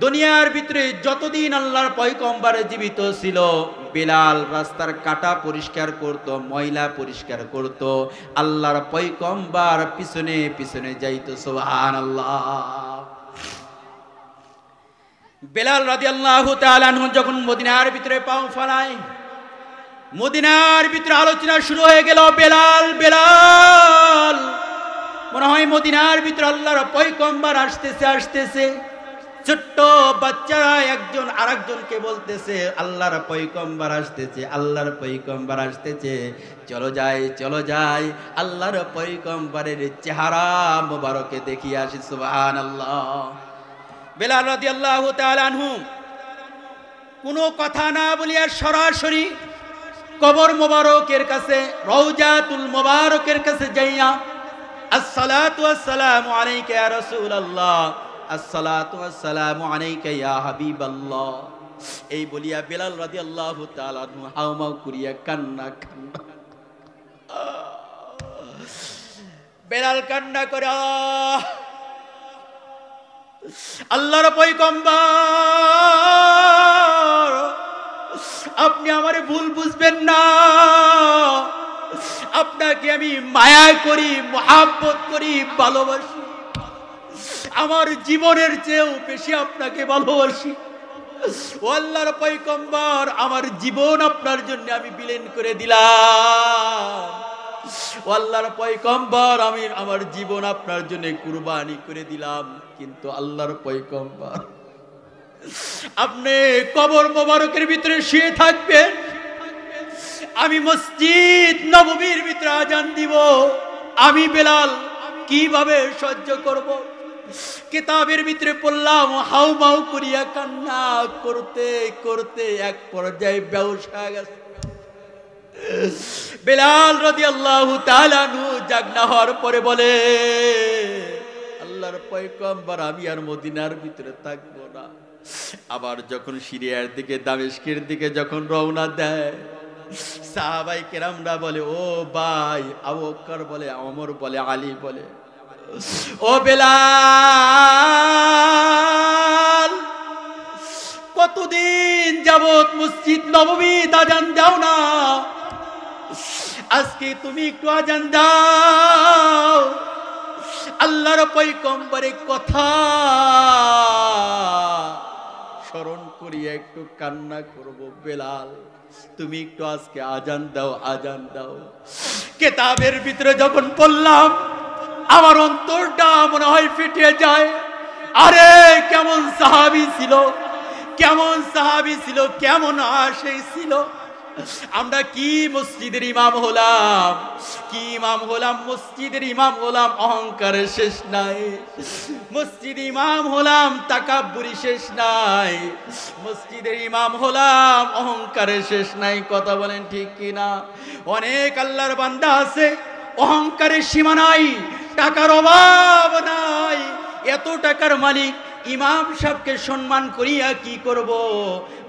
দুনিয়ার ভিতরে যতদিন আল্লাহর পয়গম্বর জীবিত ছিল, বেলাল রাস্তার কাটা পরিষ্কার করত, ময়লা পরিষ্কার করত, আল্লাহর পয়গম্বর পিছনে পিছনে যাইতো। সুবহানাল্লাহ। বেলাল রাদিয়াল্লাহু তাআলা আনহু যখন মদিনার ভিতরে পাও ফেলায়, মদিনার ভিতরে আলোচনা শুরু হয়ে গেল, বেলাল বেলাল, মনে হয় মদিনার ভিতরে আল্লাহর পয়গম্বর আসতেছে আসতেছে। ছোট্ট বাচ্চারা একজন আরেকজনকে বলতেছে, আল্লাহর পয়গম্বর আসতেছে, আল্লাহর পয়গম্বর আসতেছে, চলো যাই চলো যাই, আল্লাহর পয়গম্বরের চেহারা মোবারকে দেখিয়ে আসি। সুবহানাল্লাহ। বেলাল রাদিয়াল্লাহু তাআলা আনহু কোনো কথা না বলিয়া সরাসরি কবর মোবারকের কাছে, রওজাতুল মোবারকের কাছে যাইয়া, আসসালাতু ওয়াসসালামু আলাইকা ইয়া রাসূলুল্লাহ, আসসালাতু ওয়াসসালামু আলাইকা ইয়া হাবিবাল্লাহ, এই বলিয়া বেলাল রাদিয়াল্লাহু তাআলা আনহু হাউমাউ করিয়া কান্না কান্না, বেলাল কান্না করে, আল্লাহর পয়গম্বর, আপনি আমারে ভুল বুঝবেন না, আপনাকে আমি মায়া করি, মহব্বত করি, ভালোবাসি, আমার জীবনের চেয়েও বেশি আপনাকে ভালোবাসি। ও আল্লাহর পয়গম্বর, আমার জীবন আপনার জন্য আমি বিলীন করে দিলাম। ও আল্লাহর পয়গম্বর, আমি আমার জীবন আপনার জন্য কুরবানি করে দিলাম। কিন্তু আল্লাহর পয়গম্বর, আপনি কবর মোবারকের ভিতরে শুয়ে থাকবেন, আমি মসজিদ নববীর ভিতরে আজান দিব, আমি বেলাল কিভাবে সহ্য করব? কিতাবের ভিতরে পড়লাম হাউমাউ করিয়া কান্না করতে করতে এক পর্যায়ে বেহুশ হয়ে গেছে। বেলাল রাদিয়াল্লাহু তাআলা আনহু জাগনা হওয়ার পরে বলে, আল্লাহর পয়গম্বর, আমি আর মদিনার ভিতরে থাকবো না। আবার যখন সিরিয়ার দিকে, দামেস্কের দিকে যখন রওনা দেয়, সাহাবায়ে কেরামরা বলে, ও ভাই, আবু বকর বলে, ওমর বলে, আলী বলে, ও বেলাল, কতদিন যাবত মসজিদ নববী আজান দাও না, আজকে তুমি একটু আজান দাও। আল্লাহর পয়গম্বরের কথা স্মরণ করিয়া একটু কান্না করব। বেলাল, তুমি একটু আজকে আজান দাও, আজান দাও। কিতাবের ভিতরে যখন পড়লাম আমার অন্তরটা মনে হয় ফেটে যায়। আরে কেমন সাহাবী ছিল, কেমন সাহাবী ছিল, কেমন আশিক ছিল। আমরা কি মসজিদের ইমাম হলাম, কি ইমাম হলাম, মসজিদের ইমাম হলাম, অহংকারের শেষ নাই। মসজিদ ইমাম হলাম, তাকাব্বুরি শেষ নাই। মসজিদের ইমাম হলাম, অহংকারের শেষ নাই। কথা বলেন ঠিক কিনা? অনেক আল্লাহর বান্দা আছে অহংকারের সীমা নাই, টাকার অভাব নাই, এত টাকার মালিক। ইমাম সাহেবকে সম্মান করিয়া কি করব,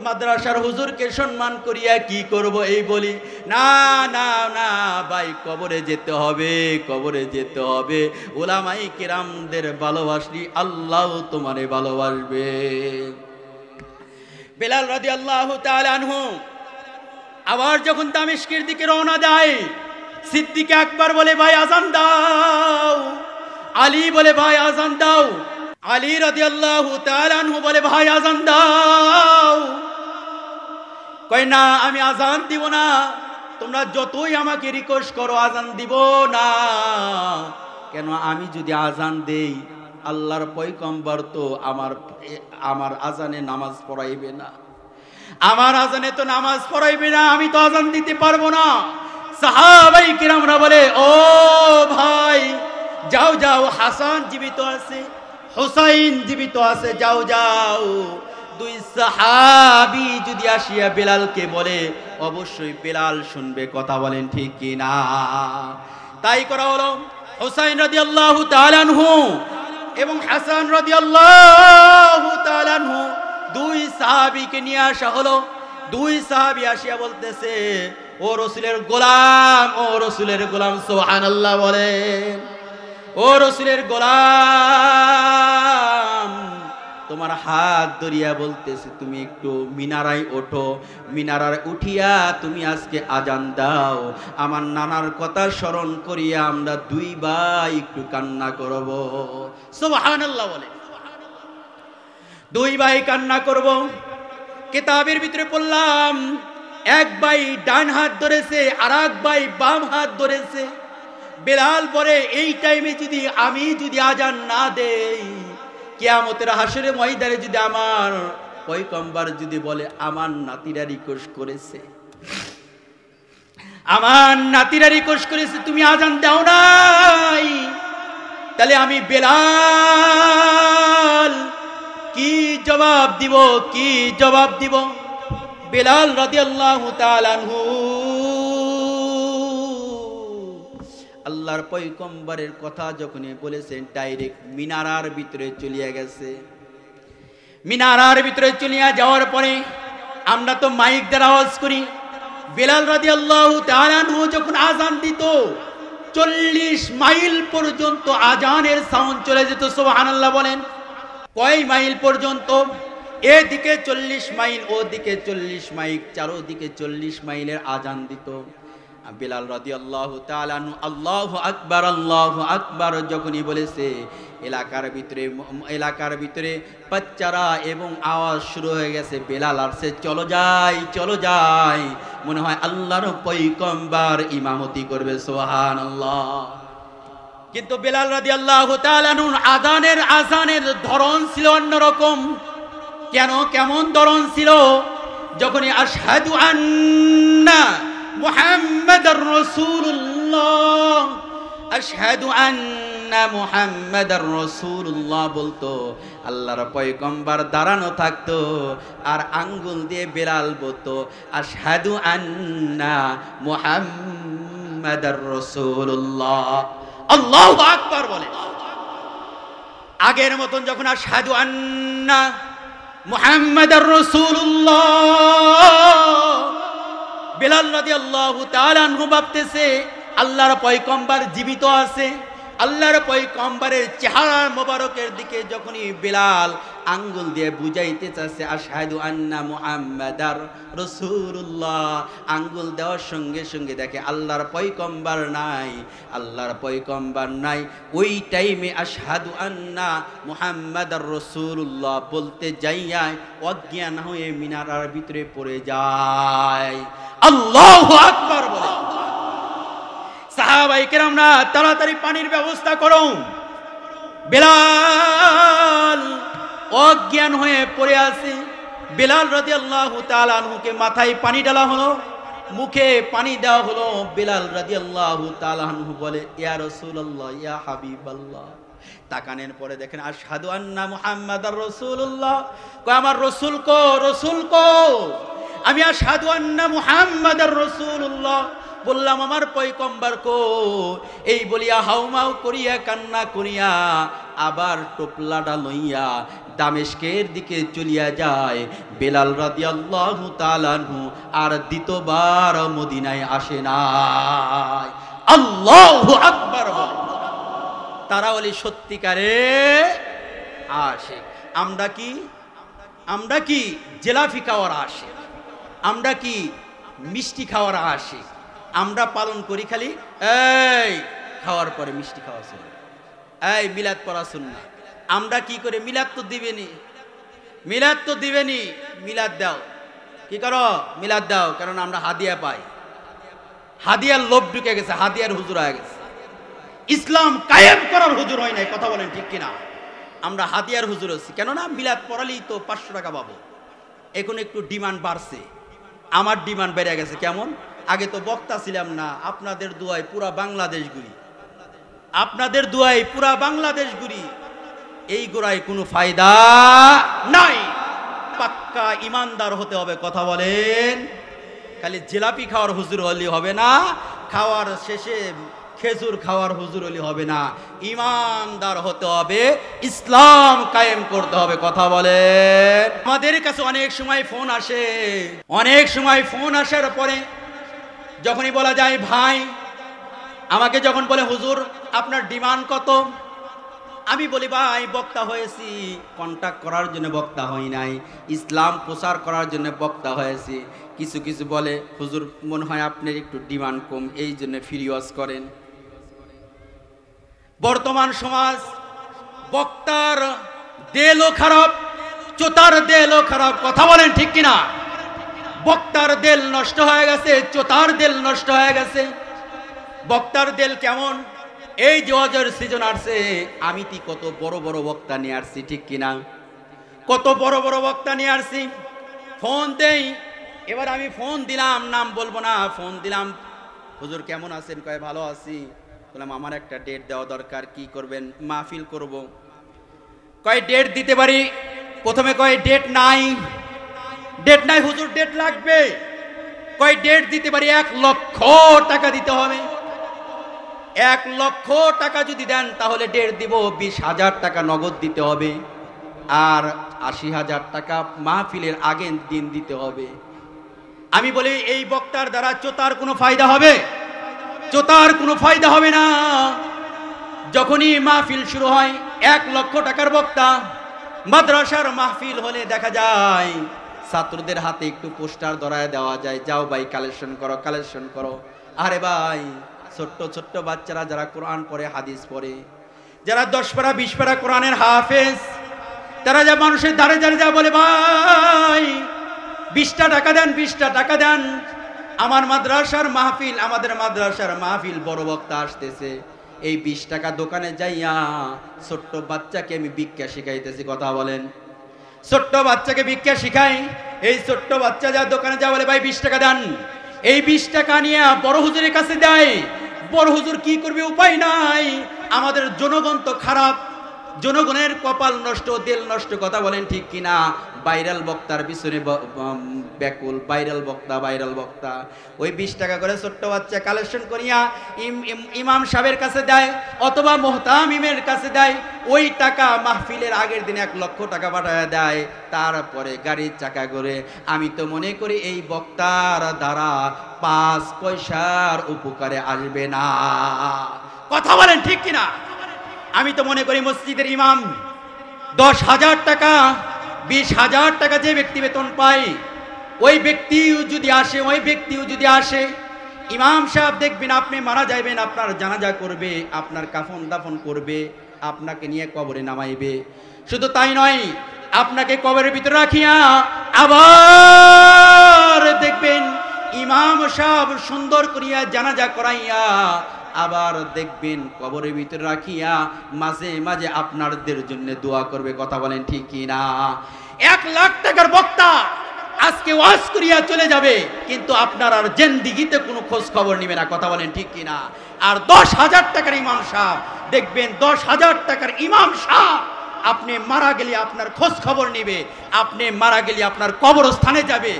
মাদ্রাসার হুজুরকে সম্মান করিয়া কি করব, এই বলি না না না ভাই, কবরে যেতে হবে, কবরে যেতে হবে। উলামায়ে কিরামদের ভালোবাসলি আল্লাহ তোমারে ভালোবাসবে। বেলাল রাদিয়াল্লাহু তাআলা আনহু আবার যখন দামেস্কের দিকে রওনা দেয়, সিদ্দিক আকবর বলে ভাই আজান দাও। আলী বলে ভাই আজান দাও। আলী রাদিয়াল্লাহু তাআলা আনহু বলে ভাই আজান দাও। কয় না, আমি আজান দিব না, তোমরা যতই আমাকে রিকোয়েস্ট করো আজান দিব না। কেন? আমি যদি আজান দেই আল্লাহর পয়গম্বর তো আমার আজানে নামাজ পড়াইবে না, আমার আজানে তো নামাজ পড়াইবে না, আমি তো আজান দিতে পারবো না। সাহাবায়ে কিরামরা বলে ও ভাই যাও যাও, হাসান জীবিত আছে, হুসাইন জীবিত আছে, যাও যাও। দুই সাহাবী যদি আসিয়া বেলালকে বলে অবশ্যই বেলাল শুনবে। কথা বলেন ঠিক কি না? তাই করা হলো। হুসাইন রাদিয়াল্লাহু তাআলা আনহু এবং হাসান রাদিয়াল্লাহু তাআলা আনহু দুই সাহাবীকে নিয়ে আসা হলো। দুই সাহাবী আসিয়া বলতেছে ও রাসূলের গোলাম, ও রাসূলের গোলাম, সুবহানাল্লাহ বলেন। ও রাসূলের গোলাম, তোমার হাত ধরিয়া বলতেছে তুমি একটু মিনারায় ওঠো, মিনারায় উঠিয়া তুমি আজকে আজান দাও। আমার নানার কথা স্মরণ করিয়া আমরা দুই ভাই একটু কান্না করব। সুবহানাল্লাহ বলে। দুই ভাই কান্না করব। কিতাবের ভিতরে পড়লাম এক ভাই ডান হাত ধরেছে আর এক ভাই বাম হাত ধরেছে। বেলাল পরে এই টাইমে যদি আমি যদি আজান না দেই, কিয়ামতের হাসরের ময়দানে যদি আমার পয়গম্বর যদি বলে আমার নাতিরা রিকোয়েস্ট করেছে, আমার নাতিরা রিকোয়েস্ট করেছে তুমি আজান দাও নাই, তাহলে আমি বেলাল কি জবাব দিব, কি জবাব দিব? বেলাল রাদিয়াল্লাহু তাআলা আনহু আল্লাহর পয়গম্বরের কথা যখনই বলেছেন ডাইরেক্ট মিনারার ভিতরে চলিয়া গেছে। মিনারার ভিতরে চলিয়া যাওয়ার পরে আমরা তো মাইক দ্বারা আওয়াজ করি। বেলাল রাদিয়াল্লাহু তাআলা আনহু যখন আজান দিত 40 মাইল পর্যন্ত আজানের সাউন্ড চলে যেত। সুবহানাল্লাহ বলেন। কয় মাইল পর্যন্ত? এদিকে 40 মাইল, ওদিকে 40 মাইল, চারোদিকে 40 মাইলের আজান দিত। বেলাল রাদিয়াল্লাহু তাআলা আনহু আল্লাহু আকবার, আল্লাহু আকবার যখনই বলেছে এলাকার ভিতরে বাচ্চারা এবং আওয়াজ শুরু হয়ে গেছে। বেলাল আসছে, চলো যাই, চলো যাই। মনে হয় আল্লাহর পয়গম্বর ইমামতি করবে। সুবহানাল্লাহ। কিন্তু বেলাল রাদিয়াল্লাহু তাআলা আনহু আজানের ধরন ছিল অন্যরকম। কেন? কেমন ধরন ছিল? যখনই আশহাদু আন্না মুহাম্মাদার রাসূলুল্লাহ, আশহাদু আন্না মুহাম্মাদার রাসূলুল্লাহ বলতো, আল্লাহর পয়গম্বর দাঁড়ানো থাকতো আর আঙ্গুল দিয়ে বেলাল বলতো আশহাদু আন্না মুহাম্মাদার রাসূলুল্লাহ। আল্লাহু আকবার বলে। আগের মতন যখন আশহাদু আন্না মুহাম্মাদার রাসূলুল্লাহ, বেলাল রাদিয়াল্লাহু তাআলা আনহু ভাবতেছে আল্লাহর পয়গম্বর জীবিত আছে, আল্লাহর পয়গম্বরের চেহারা মোবারকের দিকে যখনই বিলাল আঙ্গুল দিয়ে বুঝাইতে চাচ্ছে আশহাদু আন্না মুহাম্মাদার রাসূলুল্লাহ, আঙ্গুল দেওয়ার সঙ্গে সঙ্গে দেখে আল্লাহর পয়গম্বর নাই, আল্লাহর পয়গম্বর নাই। ওই টাইমে আশহাদু আন্না মুহাম্মাদার রাসূলুল্লাহ বলতে যাইয়া অজ্ঞান হয়ে মিনারার ভিতরে পড়ে যায়। আল্লাহু আকবার বলে সাহাবায়ে কেরামরা তাড়াতাড়ি পানির ব্যবস্থা করো। বিলাল অজ্ঞান হয়ে পড়ে আছে। বিলাল রাদিয়াল্লাহু তাআলা আনহুকে মাথায় পানি ঢালা হলো, মুখে পানি দেওয়া হলো। বিলাল রাদিয়াল্লাহু তাআলা আনহু বলে ইয়া রাসূলুল্লাহ, ইয়া হাবিবাল্লাহ। তাকানের পরে দেখেন আশহাদু আন্না মুহাম্মাদার রাসূলুল্লাহ। কয় আমার রাসূল কো, রাসূল কো? আমি আশহাদু আন্না মুহাম্মাদার রাসূলুল্লাহ বললাম, আমার পয়গম্বর কো? এই বলিয়া হাউমাউ করিয়া কান্না করিয়া আবার টোপলাটা লইয়া দামেস্কের দিকে চলিয়া যায়। বেলাল রাদিয়াল্লাহু তাআলা আনহু আর দ্বিতীয়বার মদিনায় আসে নাই। আল্লাহু আকবার বলে। তারা বলি সত্যিকারে আশিক। আমরা কি জিলাপি খাওয়ার আশিক, আমরা কি মিষ্টি খাওয়ার আশিক। আমরা পালন করি খালি এই খাওয়ার পরে মিষ্টি খাওয়া শুননা, এই মিলাদ পড়া শুননা। আমরা কি করে মিলাদ তো দিবেনি, মিলাদ তো দিবেনি, মিলাদ দাও। কি করো? মিলাদ দাও। কারণ আমরা হাদিয়া পাই। হাদিয়ার লোভ ঢুকে গেছে, হাদিয়ার হুজুর হয়ে গেছে। ইসলাম কায়েম করার হুজুর হয় নাই। কথা বলেন ঠিক কিনা? আমরা হাদিয়ার হুজুর হচ্ছি। কেননা মিলাদ পড়ালেই তো 500 টাকা পাবো। এখন একটু ডিমান্ড বাড়ছে। আমার ডিমান্ড বেড়ে গেছে। কেমন? আগে তো বক্তা ছিলাম না, আপনাদের দোয়ায় পুরা বাংলাদেশ ঘুরি, আপনাদের দোয়ায় পুরা বাংলাদেশ ঘুরি। এই গোড়ায় কোনো ফায়দা নাই। পাক্কা ইমানদার হতে হবে। কথা বলেন। খালি জিলাপি খাওয়ার হুজুর হলে হবে না, খাওয়ার শেষে খেজুর খাওয়ার হুজুর হলে হবে না। ইমানদার হতে হবে, ইসলাম কায়েম করতে হবে। কথা বলেন। আমাদের কাছে অনেক সময় ফোন আসে, অনেক সময় ফোন আসার পরে যখনই বলা যায় ভাই, আমাকে যখন বলে হুজুর আপনার ডিমান্ড কত, আমি বলি ভাই বক্তা হয়েছি, কন্টাক্ট করার জন্য বক্তা হই নাই, ইসলাম প্রচার করার জন্য বক্তা হয়েছি। কিছু কিছু বলে হুজুর মনে হয় আপনার একটু ডিমান্ড কম, এই জন্য ফ্রি ওয়াজ করেন। বর্তমান সমাজ বক্তার দেলও খারাপ, চোতার দেলও খারাপ। কথা বলেন ঠিক কিনা? বক্তার দেল নষ্ট হয়ে গেছে, চোতার দেল নষ্ট হয়ে গেছে। বক্তার দেল কেমন? এই যে ওয়াজের সিজন আসছে, আমি কি কত বড় বড় বক্তা নিয়ে আসছি, ঠিক কিনা? কত বড় বড় বক্তা নিয়ে আসছি। ফোন দেই, এবার আমি ফোন দিলাম, নাম বলবো না, ফোন দিলাম, হুজুর কেমন আছেন? কয় ভালো আছি। বললাম আমার একটা ডেট দেওয়া দরকার। কি করবেন? মাহফিল করব। কয় ডেট দিতে পারি। প্রথমে কয় ডেট নাই, ডেট নাই হুজুর, ডেট লাগবে। কয় ডেট দিতে পারি, 1 লক্ষ টাকা দিতে হবে। 1 লক্ষ টাকা যদি দেন তাহলে ডেট দিব। 20,000 টাকা নগদ দিতে হবে, আর 80,000 টাকা মাহফিলের আগের দিন দিতে হবে। আমি বলি এই বক্তার দ্বারা চোতার কোনো ফায়দা হবে? চোতার কোনো ফায়দা হবে না। যখনই মাহফিল শুরু হয় 1 লক্ষ টাকার বক্তা। মাদ্রাসার মাহফিল হলে দেখা যায় ছাত্রদের হাতে একটু পোস্টার ধরায় দেওয়া যায়, যাও ভাই কালেকশন করো, কালেকশন করো। আরে ভাই ছোট্ট ছোট্ট বাচ্চারা যারা কোরআন পড়ে, হাদিস পড়ে, যারা 10 পারা 20 পারা কোরআনের হাফেজ, তারা যা মানুষের ধারে ধারে যা বলে ভাই 20টা টাকা দেন, 20টা টাকা দেন। আমার মাদ্রাসার মাহফিল, আমাদের মাদ্রাসার মাহফিল, বড় বক্তা আসতেছে, এই 20 টাকা দোকানে যাইয়া ছোট্ট বাচ্চাকে আমি ভিক্ষা শিখাইতেছি। কথা বলেন। ছোট্ট বাচ্চাকে ভিক্ষা শিখাই, এই ছোট্ট বাচ্চা যা দোকানে যা বলে ভাই 20 টাকা দেন। এই 20 টাকা নিয়ে বড় হুজুরের কাছে দেয়। বড় হুজুর কি করবে? উপায় নাই। আমাদের জনগণ তো খারাপ, জনগণের কপাল নষ্ট, দিল নষ্ট। কথা বলেন ঠিক কিনা? ভাইরাল বক্তার পিছনে ব্যাকুল, ভাইরাল বক্তা, ভাইরাল বক্তা। ওই 20 টাকা করে ছোট্ট বাচ্চা কালেকশন করিয়া ইমাম সাহেবের কাছে দেয় অথবা মুহতামিমের কাছে দেয়। ওই টাকা মাহফিলের আগের দিন 1 লক্ষ টাকা পাঠায় দেয়। তারপরে গাড়ির চাকা করে। আমি তো মনে করি এই বক্তার দ্বারা 5 পয়সার উপকারে আসবে না। কথা বলেন ঠিক কিনা? আমি তো মনে করি মসজিদের ইমাম 10,000 টাকা 20,000 টাকা যে ব্যক্তি বেতন পায়, ওই ব্যক্তিও যদি আসে ইমাম সাহেব দেখবেন আপনি মারা যাবেন, আপনার জানাজা করবে, আপনার কাফন দাফন করবে, আপনাকে নিয়ে কবরে নামাইবে। শুধু তাই নয়, আপনাকে কবরের ভিতরে রাখিয়া আবার দেখবেন ইমাম সাহেব সুন্দর করিয়া জানাজা করাইয়া আবার দেখবেন কবরের ভিতরে রাখিয়া মাঝে মাঝে আপনাদের জন্য দোয়া করবে। কথা বলেন ঠিক কি না? 1 লাখ টাকার বক্তা আজকে ওয়াজ করিয়া চলে যাবে, কিন্তু আপনার আর জিন্দেগিতে কোনো খোঁজ খবর নিবে না। কথা বলেন ঠিক কি না? আর 10,000 টাকার ইমাম সাহেব দেখবেন 10,000 টাকার ইমাম সাহেব আপনি মারা গেলে আপনার খোঁজ খবর নিবে, আপনি মারা গেলে আপনার কবরস্থানে যাবে।